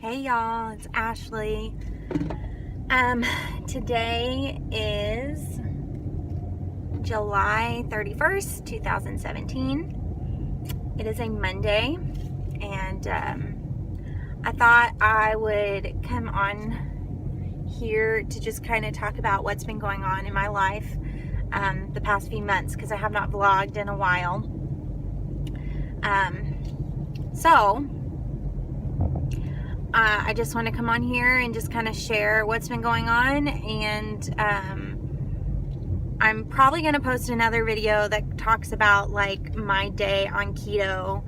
Hey y'all, it's Ashley. Today is July 31st, 2017. It is a Monday, and I thought I would come on here to just kind of talk about what's been going on in my life the past few months, because I have not vlogged in a while. I just want to come on here and just kind of share what's been going on, and I'm probably going to post another video that talks about like my day on keto,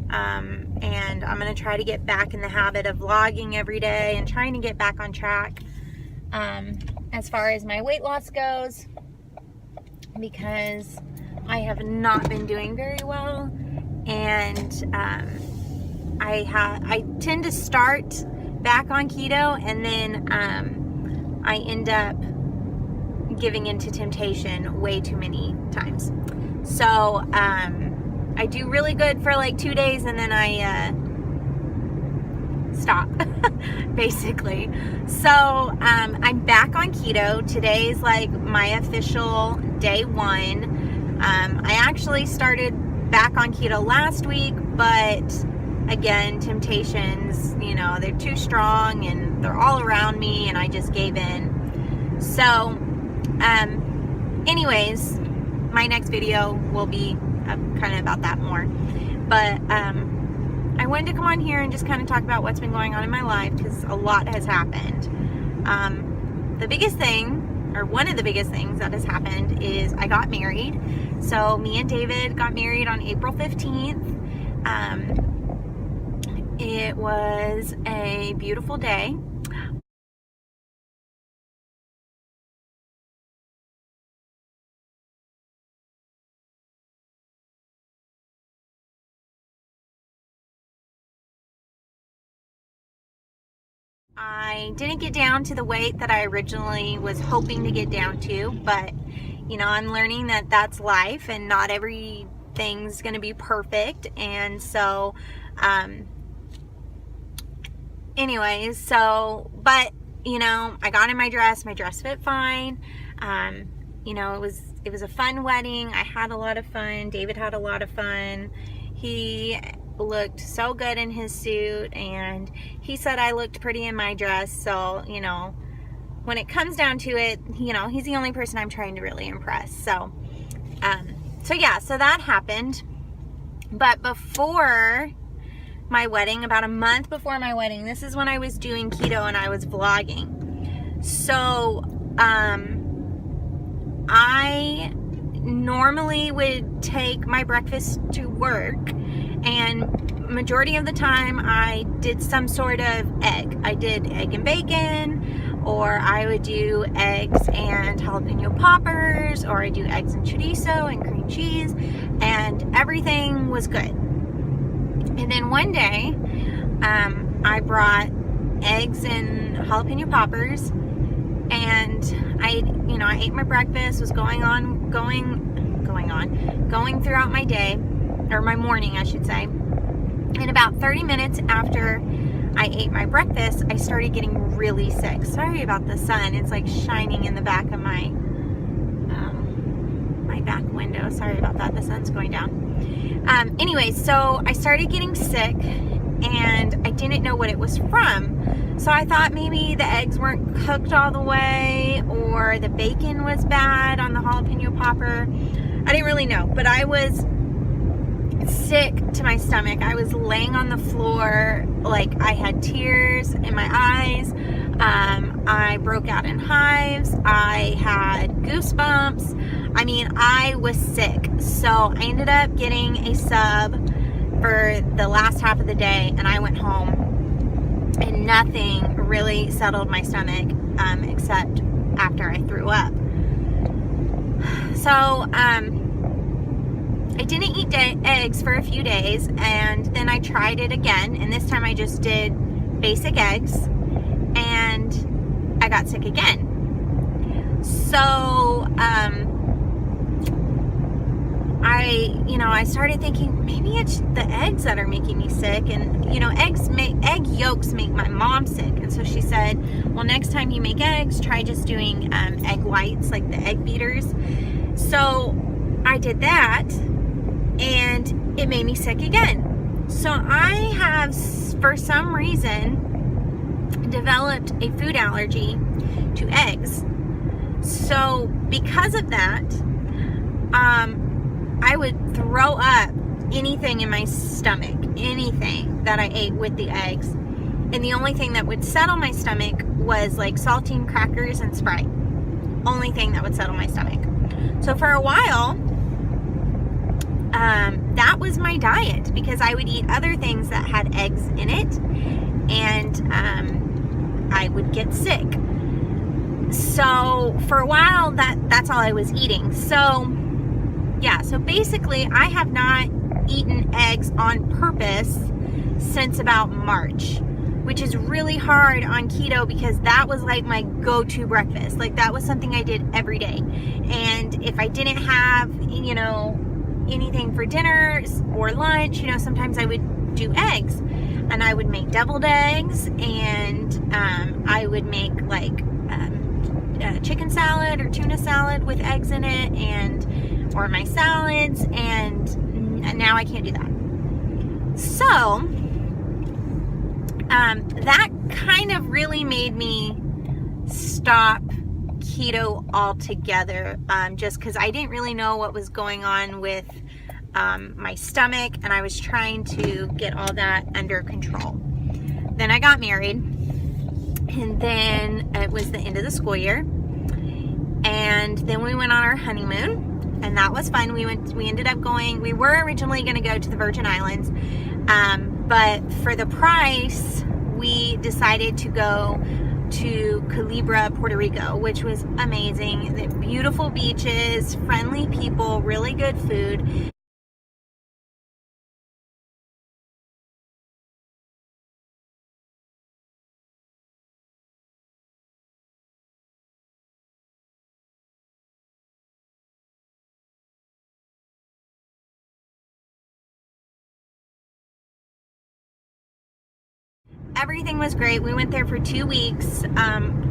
and I'm going to try to get back in the habit of vlogging every day and trying to get back on track as far as my weight loss goes, because I have not been doing very well, and I tend to start back on keto, and then I end up giving into temptation way too many times. So I do really good for like 2 days, and then I stop basically. So I'm back on keto. Today's like my official day one. I actually started back on keto last week, but again, temptations, they're too strong and they're all around me, and I just gave in. So, anyways, my next video will be kind of about that more. But I wanted to come on here and just kind of talk about what's been going on in my life, because a lot has happened. The biggest thing, or one of the biggest things that has happened, is I got married. So me and David got married on April 15th. It was a beautiful day. I didn't get down to the weight that I originally was hoping to get down to, but I'm learning that that's life, and not everything's going to be perfect. And so anyways, but I got in my dress fit fine. It was a fun wedding. I had a lot of fun. David had a lot of fun. He looked so good in his suit, and he said I looked pretty in my dress. So when it comes down to it, he's the only person I'm trying to really impress. So so that happened. But before my wedding, about a month before my wedding, this is when I was doing keto and I was vlogging. So I normally would take my breakfast to work, and majority of the time I did some sort of egg. I did egg and bacon, or I would do eggs and jalapeno poppers, or I do eggs and chorizo and cream cheese, and everything was good. And then one day, I brought eggs and jalapeno poppers, and I ate my breakfast, was going throughout my day, or my morning, I should say. And about 30 minutes after I ate my breakfast, I started getting really sick. Sorry about the sun. It's like shining in the back of my back window. Sorry about that. The sun's going down. Anyway, so I started getting sick, and I didn't know what it was from. So I thought maybe the eggs weren't cooked all the way, or the bacon was bad on the jalapeno popper. I didn't really know, but I was sick to my stomach. I was laying on the floor, like I had tears in my eyes. I broke out in hives. I had goosebumps. I mean, I was sick. So I ended up getting a sub for the last half of the day, and I went home, and nothing really settled my stomach except after I threw up. So I didn't eat eggs for a few days, and then I tried it again, and this time I just did basic eggs, and I got sick again. So I started thinking maybe it's the eggs that are making me sick. And, egg yolks make my mom sick. And so she said, well, next time you make eggs, try just doing egg whites, like the egg beaters. So I did that, and it made me sick again. So I have, for some reason, developed a food allergy to eggs. So because of that, I would throw up anything in my stomach, anything that I ate with the eggs. And the only thing that would settle my stomach was like saltine crackers and Sprite. Only thing that would settle my stomach. So for a while, that was my diet, because I would eat other things that had eggs in it, and I would get sick. So for a while, that's all I was eating. So yeah, so basically I have not eaten eggs on purpose since about March, which is really hard on keto, because that was like my go-to breakfast. Like that was something I did every day. And if I didn't have, anything for dinner or lunch, sometimes I would do eggs, and I would make deviled eggs, and I would make like chicken salad or tuna salad with eggs in it, or my salads, and now I can't do that. So that kind of really made me stop keto altogether, just because I didn't really know what was going on with my stomach, and I was trying to get all that under control. Then I got married, and then it was the end of the school year, and then we went on our honeymoon, and that was fun. We were originally going to go to the Virgin Islands, but for the price, we decided to go to Culebra, Puerto Rico, which was amazing. The beautiful beaches, friendly people, really good food. Everything was great. We went there for 2 weeks.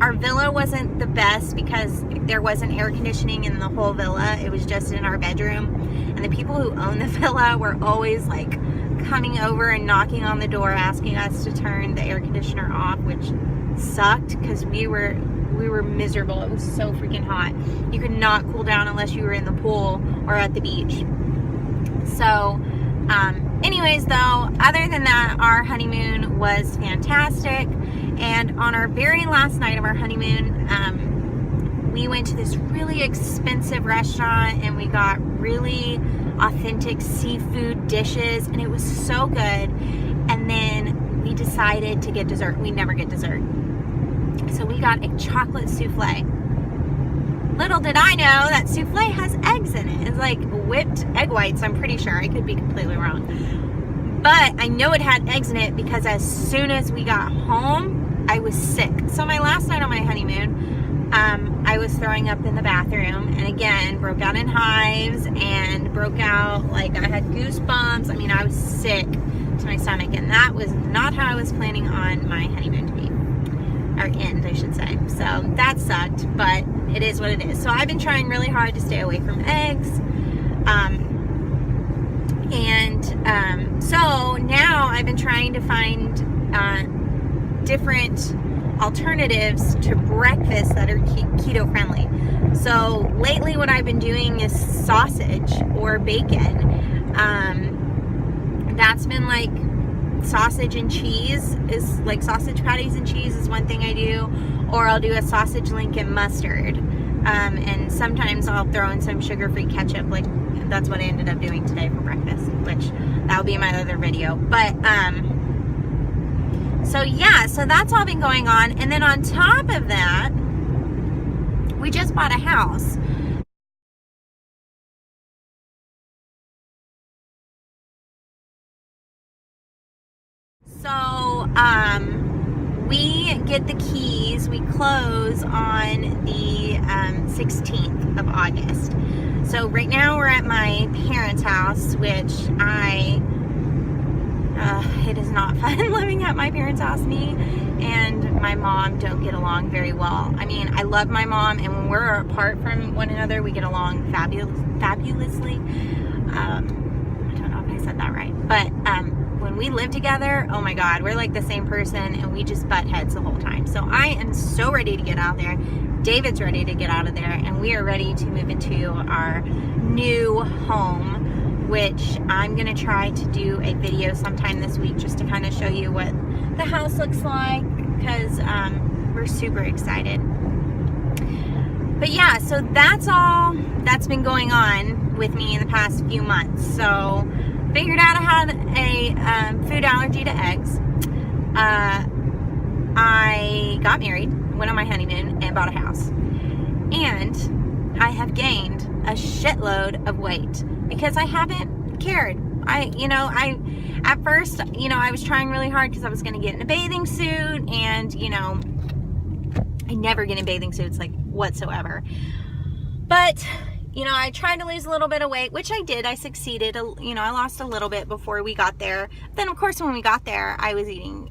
Our villa wasn't the best because there wasn't air conditioning in the whole villa. It was just in our bedroom. And the people who own the villa were always like coming over and knocking on the door asking us to turn the air conditioner off, which sucked because we were miserable. It was so freaking hot. You could not cool down unless you were in the pool or at the beach. So anyways, though, other than that, our honeymoon was fantastic. And on our very last night of our honeymoon, we went to this really expensive restaurant, and we got really authentic seafood dishes, and it was so good. And then we decided to get dessert. We never get dessert. So we got a chocolate souffle. Little did I know that souffle has eggs in it. It's like whipped egg whites, I'm pretty sure. I could be completely wrong. But I know it had eggs in it because as soon as we got home, I was sick. So my last night on my honeymoon, I was throwing up in the bathroom, and again, broke out in hives and broke out, like I had goosebumps. I mean, I was sick to my stomach, and that was not how I was planning on my honeymoon to be. Or end, I should say. So that sucked, but it is what it is. So I've been trying really hard to stay away from eggs. So now I've been trying to find different alternatives to breakfast that are keto friendly. So lately what I've been doing is sausage or bacon. That's been like sausage and cheese, is like sausage patties and cheese is one thing I do, or I'll do a sausage link and mustard, and sometimes I'll throw in some sugar-free ketchup. Like that's what I ended up doing today for breakfast, which that will be in my other video. But so yeah, so that's all been going on. And then on top of that, we just bought a house. So we get the keys, we close on the 16th of August. So right now we're at my parents' house, which it is not fun living at my parents' house. Me and my mom don't get along very well. I mean, I love my mom, and when we're apart from one another, we get along fabulously. I don't know if I said that right, but when we live together, oh my God, we're like the same person, and we just butt heads the whole time. So I am so ready to get out there. David's ready to get out of there, and we are ready to move into our new home, which I'm gonna try to do a video sometime this week just to kind of show you what the house looks like, because we're super excited. But yeah, so that's all that's been going on with me in the past few months. So figured out I had a food allergy to eggs. I got married, went on my honeymoon, and bought a house. And I have gained a shitload of weight because I haven't cared. At first, I was trying really hard because I was going to get in a bathing suit, and, I never get in bathing suits, like, whatsoever. But, I tried to lose a little bit of weight, which I did. I succeeded. I lost a little bit before we got there. Then, of course, when we got there, I was eating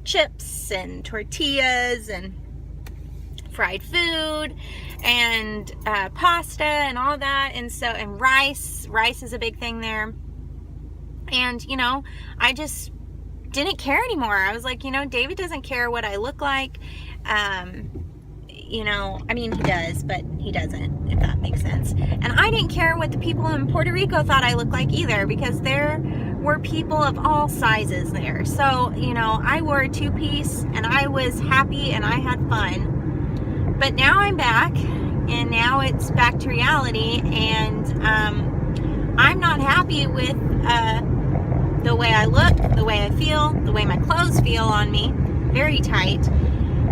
chips and tortillas and fried food and pasta and all that. And rice. Rice is a big thing there. And, I just didn't care anymore. I was like, David doesn't care what I look like. He does, but he doesn't, if that makes sense. And I didn't care what the people in Puerto Rico thought I looked like either, because there were people of all sizes there. So, I wore a two-piece, and I was happy, and I had fun. But now I'm back, and now it's back to reality, and I'm not happy with the way I look, the way I feel, the way my clothes feel on me. Very tight.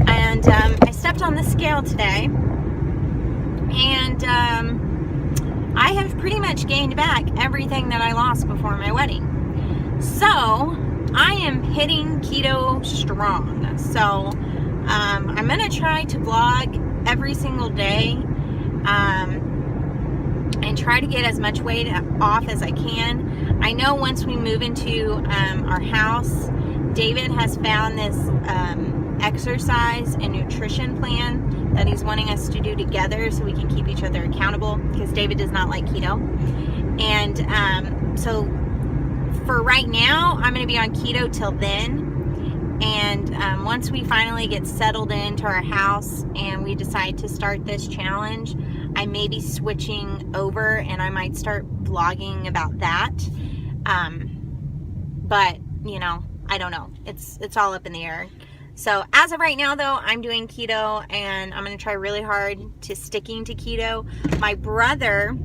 And I stepped on the scale today, and I have pretty much gained back everything that I lost before my wedding. So I am hitting keto strong. So I'm going to try to vlog every single day and try to get as much weight off as I can. I know once we move into our house, David has found this exercise and nutrition plan that he's wanting us to do together so we can keep each other accountable, because David does not like keto. And so for right now, I'm going to be on keto till then. And once we finally get settled into our house and we decide to start this challenge, I may be switching over, and I might start vlogging about that. But I don't know. It's all up in the air. So as of right now, though, I'm doing keto, and I'm going to try really hard to sticking to keto. My brother,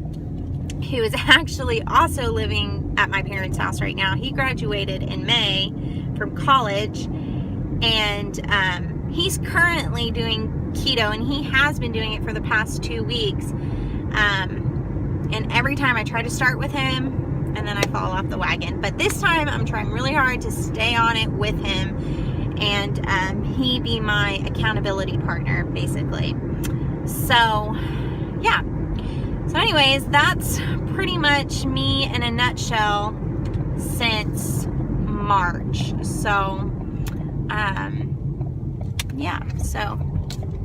who is actually also living at my parents' house right now, he graduated in May from college, and he's currently doing keto, and he has been doing it for the past 2 weeks. And every time I try to start with him, and then I fall off the wagon. But this time, I'm trying really hard to stay on it with him, and he be my accountability partner, basically. So yeah, so anyways, that's pretty much me in a nutshell since March. So yeah, so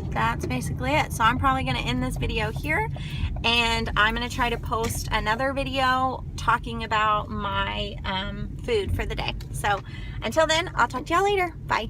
that's basically it. So I'm probably going to end this video here, and I'm going to try to post another video talking about my food for the day. So until then, I'll talk to y'all later. Bye.